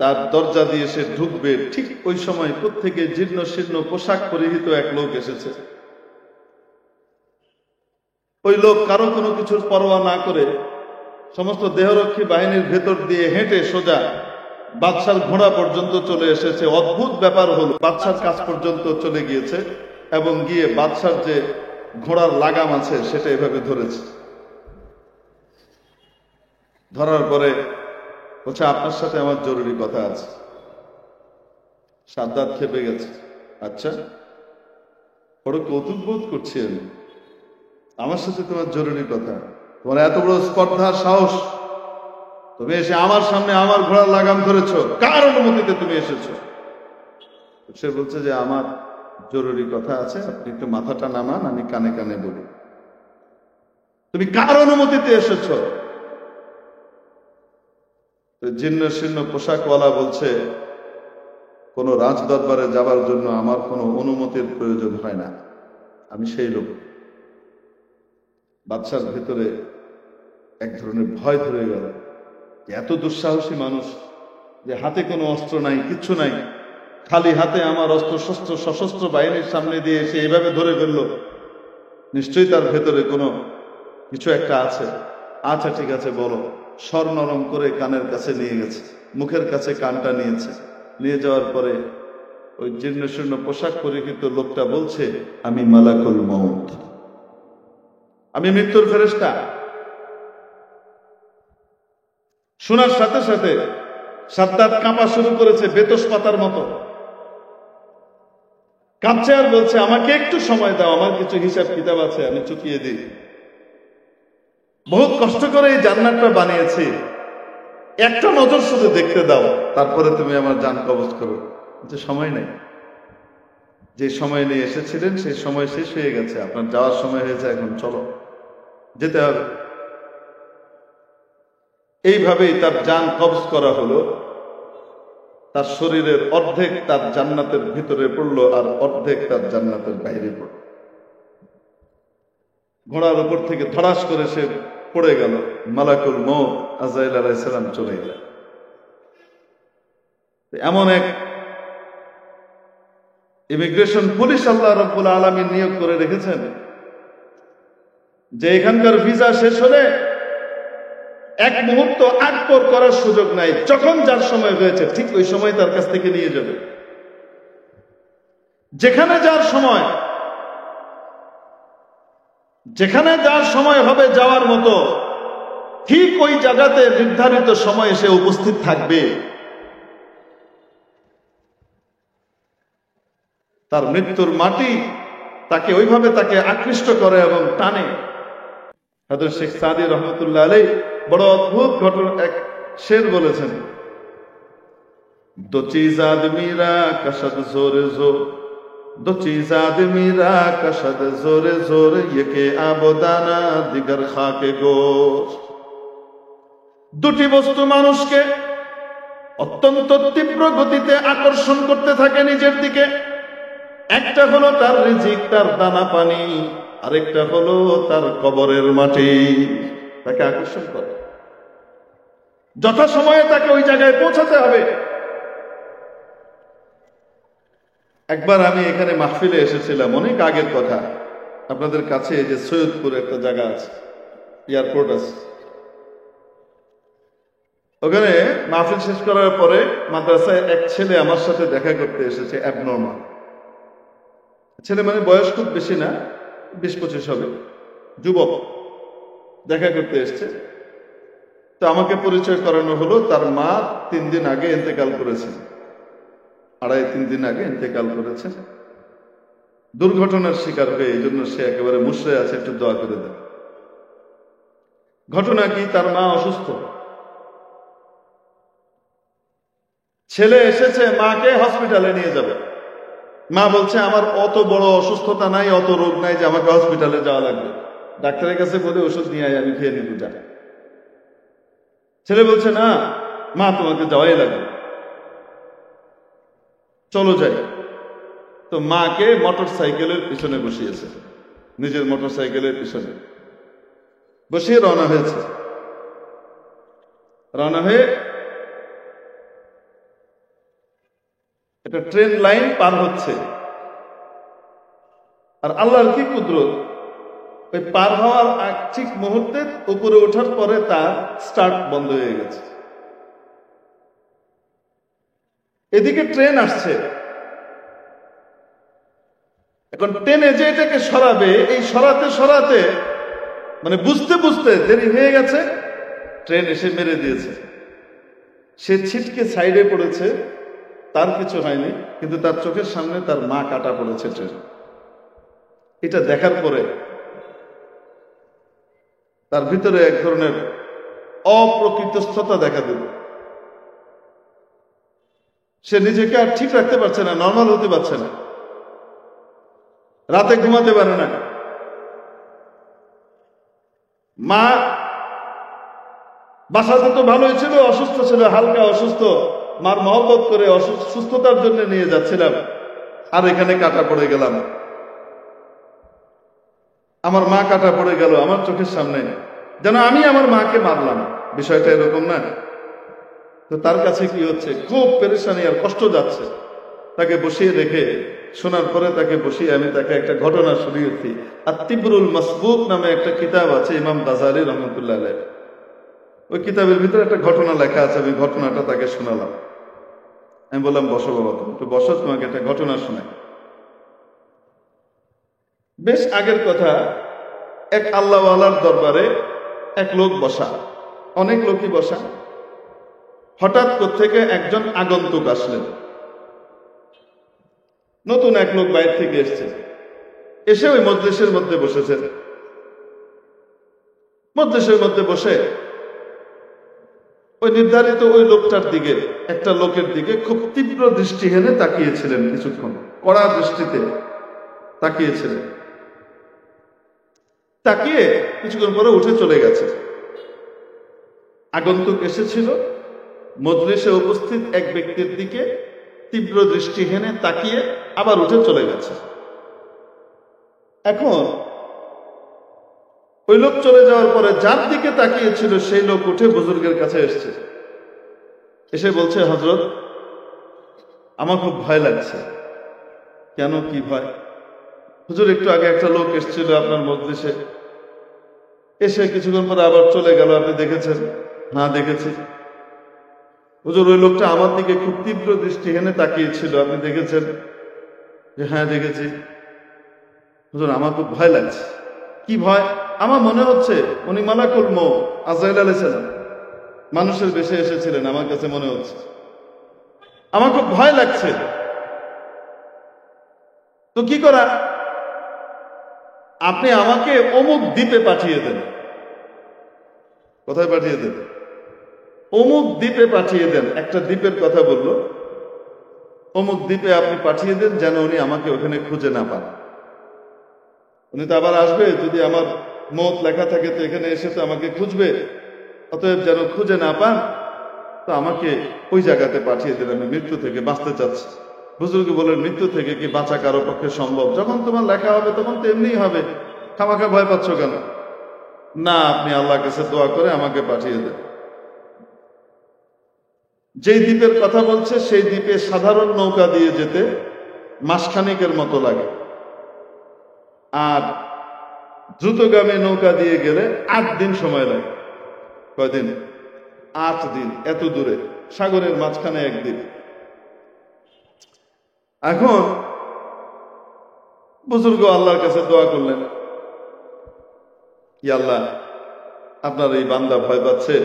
তার দরজা দিয়ে সে ঢুকবে, ঠিক ওই সময় প্রত্যেকে জীর্ণ শীর্ণ পোশাক পরিহিত এক লোক এসেছে। ওই লোক কারো কোনো কিছুর পরোয়া না করে সমস্ত দেহরক্ষী বাহিনীর ভেতর দিয়ে হেঁটে সোজা বাদশার ঘোড়া পর্যন্ত চলে এসেছে। অদ্ভুত ব্যাপার হলো, বাদশার কাছ পর্যন্ত চলে গিয়েছে এবং গিয়ে বাদশার যে ঘোড়ার লাগাম আছে সেটা এভাবে ধরেছে। ধরার পরে বলছে, আপনার সাথে আমার জরুরি কথা আছে। সাদ্দাত খেপে গেছে। আচ্ছা, বড় কৌতুক বোধ করছি আমি, আমার সাথে তোমার জরুরি কথা? তোমার এত বড় স্পর্ধা, সাহস, তুমি এসে আমার সামনে আমার ঘোড়ার লাগাম ধরেছ, কার অনুমতিতে তুমি এসেছো? সে বলছে যে আমার জরুরি কথা আছে, আপনি একটু মাথাটা নামান, আমি কানে কানে বলি। তুমি কার অনুমতিতে এসেছো? জীর্ণ শীর্ণ পোশাকওয়ালা বলছে, কোন রাজ দরবারে যাবার জন্য আমার কোনো অনুমতির প্রয়োজন হয় না, আমি সেই লোক। বাদশার ভেতরে এক ধরনের ভয় ধরে গেল। এত দুঃসাহসী মানুষ, যে হাতে কোনো অস্ত্র নাই, কিচ্ছু নাই, খালি হাতে আমার অস্ত্র শস্ত্র সশস্ত্র বাহিনীর সামনে দিয়ে এসে এইভাবে ধরে ফেললো। নিশ্চয়ই তার ভেতরে কোনো কিছু একটা আছে। আচ্ছা ঠিক আছে বলো। স্বর নরম করে কানের কাছে নিয়ে গেছে, মুখের কাছে কানটা নিয়েছে। নিয়ে যাওয়ার পরে ওই জীর্ণ শীর্ণ পোশাক পরিহিত লোকটা বলছে, আমি মালাকুল মউত, আমি মৃত্যুর ফেরেশতা। শোনার সাথে সাথে সাদ্দাত কাঁপা শুরু করেছে বেতস পাতার মতো, কাঁপছে আর বলছে, আমাকে একটু সময় দাও, আমার কিছু হিসাব কিতাব আছে, আমি চুকিয়ে দিই। বহুত কষ্ট করে এই জান্নাতটা বানিয়েছি, একটা নজর শুধু দেখতে দাও, তারপরে তুমি আমার জান কবজ করো। যে সময় নেই, যে সময় নিয়ে এসেছিলেন সেই সময় শেষ হয়ে গেছে, আপনার যাওয়ার সময় হয়েছে, এখন চলো, যেতে হবে। এইভাবেই তার জান কবজ করা হলো। তার শরীরের অর্ধেক তার জান্নাতের ভিতরে পড়লো, আর অর্ধেক তার জান্নাতের বাইরে পড়ল। ঘোড়ার উপর থেকে ধড়াস করে সে পড়ে গেল। মালাকুল মউত আজরাইল আলাইহিস সালাম চলে গেলেন। এমন এক ইমিগ্রেশন পুলিশ আল্লাহ রাব্বুল আলামিন নিয়োগ করে রেখেছেন যে এখানকার ভিসা শেষ হলে এক মুহূর্ত আগ পর করার সুযোগ নাই। যখন যার সময় হয়েছে ঠিক ওই সময় তার কাছ থেকে নিয়ে যাবে। যেখানে যার সময়, যেখানে যার সময় হবে যাওয়ার মতো, ঠিক ওই জায়গাতে নির্ধারিত সময় এসে উপস্থিত থাকবে। তার মৃত্যুর মাটি তাকে ওইভাবে তাকে আকৃষ্ট করে এবং টানে। হযরত শেখ সাদি রহমতুল্লাহ আলাইহি বড় অদ্ভুত ঘটনা এক শের বলেছেন, দো চিজ আদমি রা কশদ জোরে জোর, দো চিজ আদমি রা কশদ জোরে জোর, ইয়ে আবদানা দিগর খাকে গোশ। দুটি বস্তু মানুষকে অত্যন্ত তীব্র গতিতে আকর্ষণ করতে থাকে নিজের দিকে। একটা হলো তার রিজিক, তার দানা পানি, আরেকটা হলো তার কবরের মাটি। তাকে আকর্ষণ করে, যথাসময়ে তাকে ওই জায়গায় পৌঁছাতে হবে। একবার আমি এখানে মাহফিলে এসেছিলাম, অনেক আগের কথা। আপনাদের কাছে যে সৈয়দপুর একটা জায়গা আছে, এয়ারপোর্ট আছে, ওখানে মাহফিল শেষ করার পরে মাদ্রাসায় এক ছেলে আমার সাথে দেখা করতে এসেছে। অ্যাবনর্মাল ছেলে, মানে বয়স খুব বেশি না, 20-25 হবে, যুবক, দেখা করতে এসছে। তো আমাকে পরিচয় করানো হলো। তার মা 3 দিন আগে ইন্তেকাল করেছেন, 2.5-3 দিন আগে ইন্তেকাল করেছেন দুর্ঘটনার শিকার হয়ে। এই জন্য সে একেবারে মুশরে আছে, একটু দোয়া করে দেন। ঘটনা কি, তার মা অসুস্থ, ছেলে এসেছে মাকে হসপিটালে নিয়ে যাবে। মা বলছে, আমার অত বড় অসুস্থতা নাই, অত রোগ নাই যে আমাকে হসপিটালে যাওয়া লাগবে, ডাক্তারের কাছে বলে ওষুধ নিয়ে আয়, আমি খেয়ে নিব যা। ছেলে বলছে, না মা, তোমাকে যাওয়াই লাগবে, চলো যাই। তো মাকে মোটর সাইকেলের পিছনে বসিয়েছে, নিজের মোটর সাইকেলের পিছনে বসিয়ে রওনা হয়েছে। রওনা হয়ে একটা ট্রেন লাইন পার হচ্ছে। আর আল্লাহর কি কুদরত, ওই পার হওয়ার ঠিক মুহূর্তে উপরে ওঠার পরে তার স্টার্ট বন্ধ হয়ে গেছে। এদিকে ট্রেন আসছে, এখন ট্রেনে যে এটাকে সরাবে, এই সরাতে সরাতে মানে বুঝতে বুঝতে দেরি হয়ে গেছে, ট্রেন এসে মেরে দিয়েছে। সে ছিটকে সাইডে পড়েছে, তার কিছু হয়নি, কিন্তু তার চোখের সামনে তার মা কাটা পড়েছে ট্রেন। এটা দেখার পরে তার ভিতরে এক ধরনের অপ্রকৃতস্থতা দেখা দিল। সে নিজেকে আর ঠিক রাখতে পারছে না, নর্মাল হতে পারছে না, রাতে ঘুমাতে পারে না। মা বাসাতে তো ভালোই ছিল, অসুস্থ ছিল, হালকা অসুস্থ, মার মহব্বত করে সুস্থতার জন্য নিয়ে যাচ্ছিলাম, আর এখানে কাটা পড়ে গেলাম। আমার মা কাটা পড়ে গেল আমার চোখের সামনে, যেন আমি আমার মাকে মারলাম। বিষয়টা এরকম না? তো তার কাছে কি হচ্ছে, খুব পেরেশানি আর কষ্ট যাচ্ছে। তাকে বসিয়ে রেখে শোনার পরে তাকে বসিয়ে আমি তাকে একটা ঘটনা শুনিয়েছি। আর তিবরুল মাসবুক নামে একটা কিতাব আছে ইমাম গাজালি রহমতুল্লাহ আলাইহ, ওই কিতাবের ভিতরে একটা ঘটনা লেখা আছে। আমি ঘটনাটা তাকে শোনালাম। আমি বললাম, বসো বাবা, তুমি একটু বসো, তোমাকে একটা ঘটনা শোনাই। বেশ আগের কথা, এক আল্লাহওয়ালার দরবারে এক লোক বসা, অনেক লোকই বসা। হঠাৎ থেকে একজন আগন্তুক আসলেন। নতুন এক লোক বাইরে থেকে এসছে, এসে ওই মজলিসের মধ্যে বসেছে। মজলিসের মধ্যে বসে ওই নির্ধারিত ওই লোকটার দিকে, একটা লোকের দিকে খুব তীব্র দৃষ্টি হেনে তাকিয়েছিলেন। কিছুক্ষণ কড়া দৃষ্টিতে তাকিয়েছিলেন। তাকিয়ে কিছুক্ষণ পরে উঠে চলে গেছে। আগন্তুক এসেছিল, মজলিসে উপস্থিত এক ব্যক্তির দিকে তীব্র দৃষ্টি হেনে তাকিয়ে আবার উঠে চলে গেছে। এখন ওই লোক চলে যাওয়ার পরে যার দিকে তাকিয়েছিল সেই লোক উঠে বুজুর্গের কাছে এসছে। এসে বলছে, হযরত, আমার খুব ভয় লাগছে। কেন, কি ভয়? হুজুর, একটু আগে একটা লোক এসেছিল আপনার মজলিসে, এসে কিছুক্ষণ পরে আবার চলে গেল, আপনি দেখেছেন? হ্যাঁ, দেখেছি। হুজুর, ওই লোকটা আমার দিকে খুব তীব্র দৃষ্টি হেনে তাকিয়েছিল, আপনি দেখেছেন? হ্যাঁ, দেখেছি। হুজুর, আমার খুব ভয় লাগছে। কি ভয়? আমার মনে হচ্ছে উনি মালাকুল মউত আজরাইল আলাইহিস সালাম মানুষের বেশে এসেছিলেন, আমার কাছে মনে হচ্ছে। আমার খুব ভয় লাগছে। তো কি করা? আপনি আমাকে অমুক দ্বীপে পাঠিয়ে দেন। কোথায় পাঠিয়ে দেন? অমুক দ্বীপে পাঠিয়ে দেন। একটা দ্বীপের কথা বললো, অমুক দ্বীপে আপনি পাঠিয়ে দেন, যেন উনি আমাকে ওখানে খুঁজে না পান। উনি তো আবার আসবে, যদি আমার মত লেখা থাকে তো এখানে এসে তো আমাকে খুঁজবে, অতএব যেন খুঁজে না পান, তো আমাকে ওই জায়গাতে পাঠিয়ে দেন। আমি মৃত্যু থেকে বাঁচতে চাচ্ছি। বুজুর্গ বলেন, মৃত্যু থেকে কি বাঁচা কারো পক্ষে সম্ভব? যখন তোমার লেখা হবে তখন তো এমনিই হবে, খামাখা ভয় পাচ্ছ কেন? না, আপনি আল্লাহর কাছে দোয়া করে আমাকে পাঠিয়ে দেন। যেই দ্বীপের কথা বলছে সেই দ্বীপে সাধারণ নৌকা দিয়ে যেতে মাসখানেকের মতো লাগে, আর দ্রুতগামী নৌকা দিয়ে গেলে 8 দিন সময় লাগে। কয়দিন? 8 দিন। এত দূরে, সাগরের মাঝখানে একদিন। এখন বুজুর্গ আল্লাহর কাছে দোয়া করলেন, ইয়া আল্লাহ, আপনার এই বান্দা ভয় পাচ্ছে,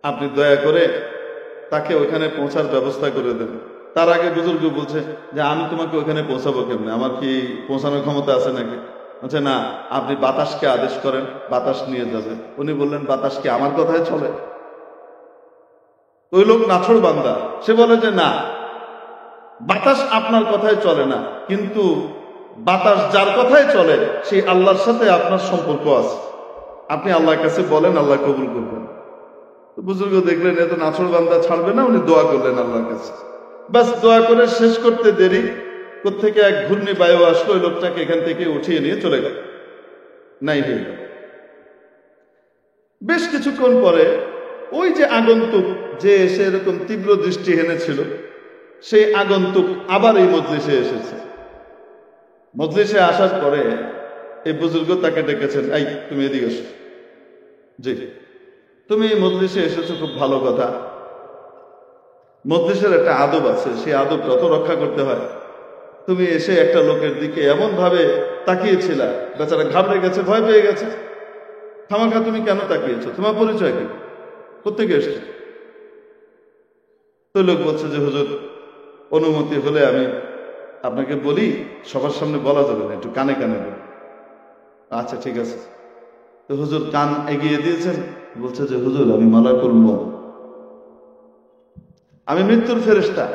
আপনি দয়া করে তাকে ওখানে পৌঁছার ব্যবস্থা করে দেন। তার আগে বুজুর্গ বলছে যে, আমি তোমাকে ওখানে পৌঁছাবো কেমনে? আমার কি পৌঁছানোর ক্ষমতা আছে নাকি? বলছে, না, আপনি বাতাসকে আদেশ করেন, বাতাস নিয়ে যাবে। উনি বললেন, বাতাস কি আমার কথায় চলে? ওই লোক নাছড় বান্দা, সে বলে যে, না, বাতাস আপনার কথায় চলে না, কিন্তু বাতাস যার কথায় চলে সেই আল্লাহর সাথে আপনার সম্পর্ক আছে। আপনি আল্লাহর কাছে বলেন, আল্লাহ কবুল করবেন। বুজুর্গ দেখলেন এত নাছড় বান্দা ছাড়বে না, উনি দোয়া করলেন আল্লাহর কাছে। বাস দোয়া করে শেষ করতে দেরি, কোত্থেকে এক ঘূর্ণি বায়ু আসলো, ওই লোকটাকে এখান থেকে উঠিয়ে নিয়ে চলে গেল, নাই হয়ে গেল। বেশ কিছুক্ষণ পরে ওই যে আগন্তুক যে এসে এরকম তীব্র দৃষ্টি হেনেছিল, সেই আগন্তুক আবার এই মজলিসে এসেছে। মজলিসে আসার পরে এই বুজুর্গ তাকে ডেকেছেন, এই তুমি এদিকে এসো। জি, তুমি এই মজলিসে এসেছো, খুব ভালো কথা। মজলিসের একটা আদব আছে, সেই আদবটা তো রক্ষা করতে হয়। তুমি এসে একটা লোকের দিকে এমন ভাবে তাকিয়েছিলা, বেচারা ঘাবড়ে গেছে, ভয় পেয়ে গেছে। খামাখা তুমি কেন তাকিয়েছো? তোমার পরিচয় কি? কোত্থেকে এসছো? তো লোক বলছে যে, হুজুর, অনুমতি হলে আমি আপনাকে বলি। সবার সামনে বলা যাবে না, একটু কানে কানে বলি। আচ্ছা, ঠিক আছে। তো হুজুর কান এগিয়ে দিয়েছেন, বলছে যে, হুজুর, আমি মালাকুল মউত, আমি মৃত্যুর ফেরেশতা।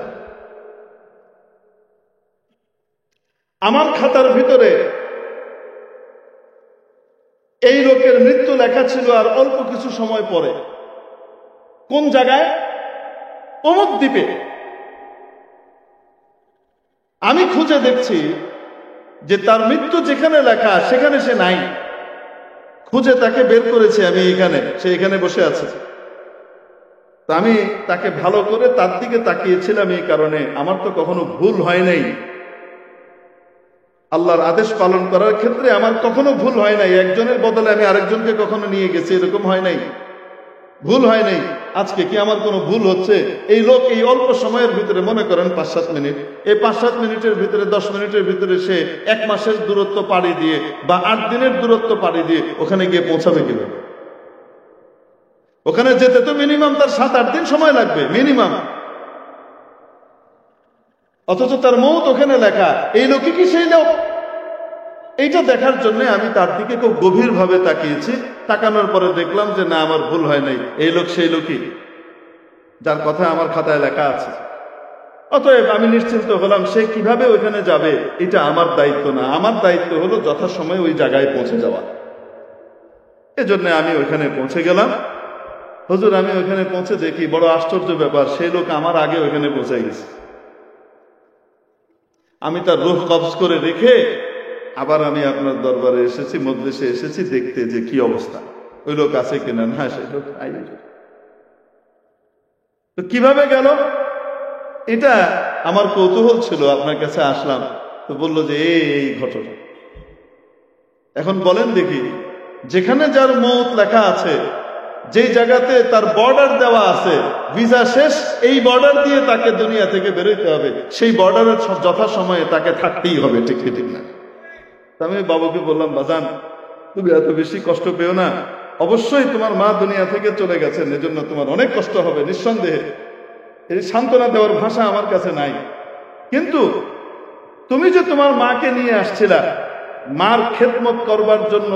আমার খাতার ভিতরে এই লোকের মৃত্যু লেখা ছিল আর অল্প কিছু সময় পরে। কোন জায়গায়? অমুক দ্বীপে। আমি খুঁজে দেখছি যে তার মৃত্যু যেখানে লেখা সেখানে সে নাই। খুঁজে তাকে বের করেছি আমি এখানে, সে এখানে বসে আছে। তো আমি তাকে ভালো করে তার দিকে তাকিয়েছিলাম এই কারণে, আমার তো কখনো ভুল হয় নাই, আল্লাহর আদেশ পালন করার ক্ষেত্রে আমার কখনো ভুল হয় নাই। একজনের বদলে আমি আরেকজনকে কখনো নিয়ে গেছি, এরকম হয় নাই, ভুল হয় নাই। আজকে কি আমার কোনো ভুল হচ্ছে? এই লোক এই অল্প সময়ের ভিতরে, মনে করেন 5-7 মিনিট, এই 5-7 মিনিটের ভিতরে, 10 মিনিটের ভিতরে সে 1 মাসের দূরত্ব পাড়ি দিয়ে বা 8 দিনের দূরত্ব পাড়ি দিয়ে ওখানে গিয়ে পৌঁছাবে কিভাবে? ওখানে যেতে তো মিনিমাম তার 7-8 দিন সময় লাগবে মিনিমাম, অথচ তার মৌত ওখানে লেখা। এই লোকই কি সেই লোক? এইটা দেখার জন্য আমি তার দিকে খুব গভীরভাবে তাকিয়েছি। তাকানোর পরে দেখলাম যে না, আমার ভুল হয় নাই, এই লোক সেই লোকই যার কথা আমার খাতায় লেখা আছে। অতএব আমি নিশ্চিন্ত হলাম, সে কিভাবে ওইখানে যাবে এটা আমার দায়িত্ব না, আমার দায়িত্ব হলো যথাসময়ে ওই জায়গায় পৌঁছে যাওয়া। এজন্য আমি ওইখানে পৌঁছে গেলাম। হুজুর, আমি ওইখানে পৌঁছে দেখি বড় আশ্চর্য ব্যাপার, সেই লোক আমার আগে ওইখানে পৌঁছে গেছে। আমি তার রূহ কবজ করে রেখে আবার আমি আপনার দরবারে এসেছি, মজলিসে এসেছি দেখতে যে কি অবস্থা, ওই লোক আছে কিনা। না, সেই লোক নাই। তো কিভাবে গেল এটা আমার কৌতূহল ছিল, আপনার কাছে আসলাম। তো বললো যে এই ঘটনা। এখন বলেন দেখি, যেখানে যার মৌত লেখা আছে, যেই জায়গাতে তার বর্ডার দেওয়া আছে, ভিসা শেষ, এই বর্ডার দিয়ে তাকে দুনিয়া থেকে বেরোতে হবে, সেই বর্ডারের যথাসময়ে তাকে থাকতেই হবে, ঠিক ঠিক না? আমি বাবুকে বললাম, বাজান তুমি এত বেশি কষ্ট পেও না, অবশ্যই তোমার মা দুনিয়া থেকে চলে গেছেন, এজন্য তোমার অনেক কষ্ট হবে নিঃসন্দেহে, এই সান্ত্বনা দেওয়ার ভাষা আমার কাছে নাই। কিন্তু তুমি যে তোমার মাকে নিয়ে আসছিলা, মার খেদমত করবার জন্য,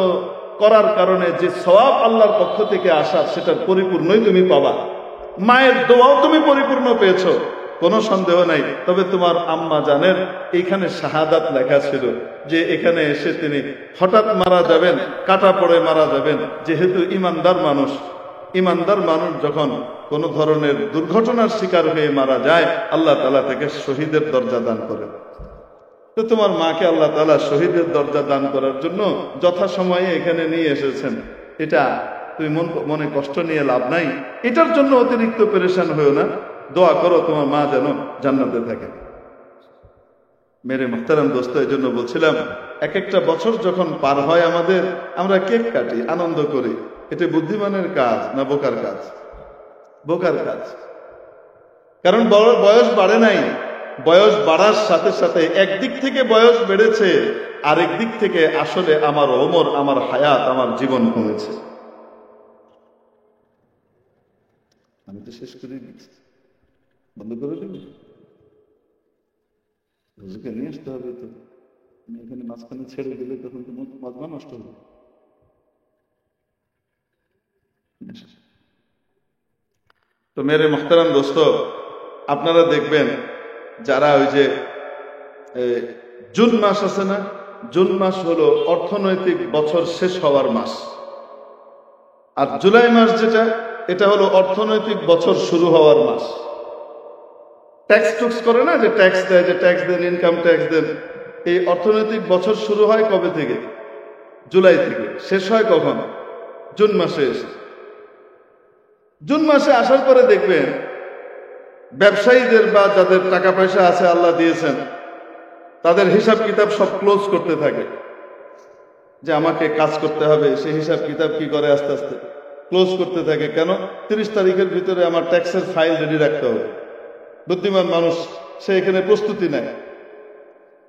করার কারণে যে সওয়াব আল্লাহর পক্ষ থেকে আসার, সেটার পরিপূর্ণই তুমি পাবা। মায়ের দোয়াও তুমি পরিপূর্ণ পেয়েছো, কোনো সন্দেহ নাই। তবে তোমার আম্মা জানেন এইখানে শাহাদাত লেখা ছিল যে এখানে এসে তিনি হঠাৎ মারা যাবেন, কাটা পড়ে মারা যাবেন। যেহেতু ইমানদার মানুষ, ইমানদার মানুষ যখন কোনো ধরনের দুর্ঘটনার শিকার হয়ে মারা যায়, আল্লাহ তাআলা তাকে শহীদের দরজা দান করেন। তো তোমার মাকে আল্লাহ তাআলা শহীদের দরজা দান করার জন্য যথাসময়ে এখানে নিয়ে এসেছেন। এটা তুমি মনে কষ্ট নিয়ে লাভ নাই, এটার জন্য অতিরিক্ত পেরেশান হয়েও না, দোয়া করো তোমার মা যেন জান্নাতে থাকে। মেরে মুহতারাম দোস্ত, এই জন্য বলছিলাম, এক একটা বছর যখন পার হয় আমাদের, আমরা কেক কাটি, আনন্দ করি। এটা বুদ্ধিমানের কাজ না বোকার কাজ? বোকার কাজ। কারণ বয়স বাড়ে নাই, বয়স বাড়ার সাথে সাথে একদিক থেকে বয়স বেড়েছে, আরেক দিক থেকে আসলে আমার ওমর, আমার হায়াত, আমার জীবন কমেছে। আমি তো শেষ করে দিচ্ছি, বন্ধ করে দেব, হুজুরকে নিয়ে আসতে হবে। তো আমি এখানে মাঝখানে ছেড়ে দিলে তখন তো মজমা নষ্ট হবে। তো মেরে মুহতারাম দোস্ত, আপনারা দেখবেন যারা ওই যে জুন মাস আছে না, জুন মাস হলো অর্থনৈতিক বছর শেষ হওয়ার মাস, আর জুলাই মাস যেটা, এটা হলো অর্থনৈতিক বছর শুরু হওয়ার মাস। ট্যাক্স টুক্স করে না, যে ট্যাক্স দেয়, যে ট্যাক্স দেন, ইনকাম ট্যাক্স দেন। এই অর্থনৈতিক বছর শুরু হয় কবে থেকে? জুলাই থেকে। শেষ হয় কখন? জুন মাসে এসে। জুন মাসে আসার পরে দেখবেন ব্যবসায়ীদের বা যাদের টাকা পয়সা আছে, আল্লাহ দিয়েছেন, তাদের হিসাব কিতাব সব ক্লোজ করতে থাকে, যে আমাকে কাজ করতে হবে। সেই হিসাব কিতাব কি করে আস্তে আস্তে ক্লোজ করতে থাকে। কেন? 30 তারিখের ভিতরে আমার ট্যাক্সের ফাইল রেডি রাখতে হবে। বুদ্ধিমান মানুষ সে এখানে প্রস্তুতি নেয়।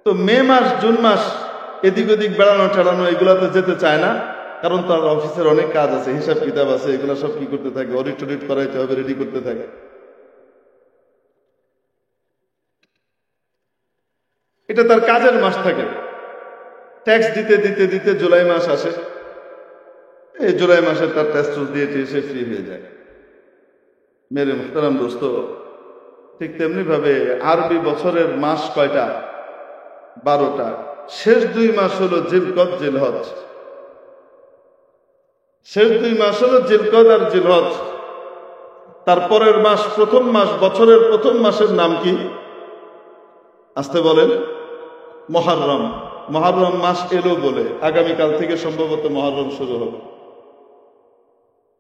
তো মে মাস, জুন মাস এদিক ওদিক বেড়ানো টেড়ানো এগুলাতে যেতে চায় না, কারণ তার অফিসের অনেক কাজ আছে, হিসাব কিতাব আছে, এগুলো সব কি করতে থাকে, অডিট টডিট করাইতে হবে, রেডি করতে থাকে। এটা তার কাজের মাস থাকে। ট্যাক্স দিতে দিতে দিতে জুলাই মাস আসে, এই জুলাই মাসে তার ট্যাক্স দিয়ে সে ফ্রি হয়ে যায়। মেরে মুহতারাম দোস্ত, ঠিক তেমনি ভাবে আরবি বছরের মাস কয়টা? 12টা। শেষ 2 মাস হলো জিলকদ, জিলহজ। শেষ 2 মাস হলো জিলকদ আর জিলহজ। তারপরের মাস, প্রথম মাস, বছরের প্রথম মাসের নাম কি? আসতে বলেন। মুহররম। মুহররম মাস এলো বলে আগামীকাল থেকে সম্ভবত মুহররম শুরু হবে।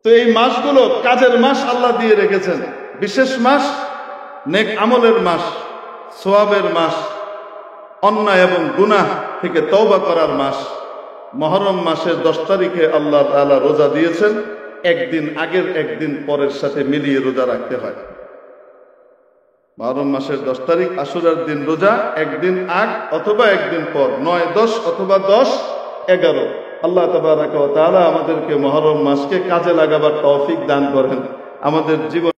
তো এই মাসগুলো কাজের মাস আল্লাহ দিয়ে রেখেছেন, বিশেষ মাস, নেক আমলের মাস, সোয়াবের মাস, অন্যায় এবং গুনাহ থেকে তওবা করার মাস। মুহররম মাসের 10 তারিখে আল্লাহ তাআলা রোজা দিয়েছেন, একদিন আগের একদিন পরের সাথে মিলিয়ে রোজা রাখতে হয়। মুহররম মাসের 10 তারিখ আশুরার দিন রোজা, একদিন আগ অথবা একদিন পর, 9, 10 অথবা 10, 11। আল্লাহ তাবারাকা ওয়া তাআলা আমাদেরকে মুহররম মাসকে কাজে লাগাবার তৌফিক দান করেন, আমাদের জীবন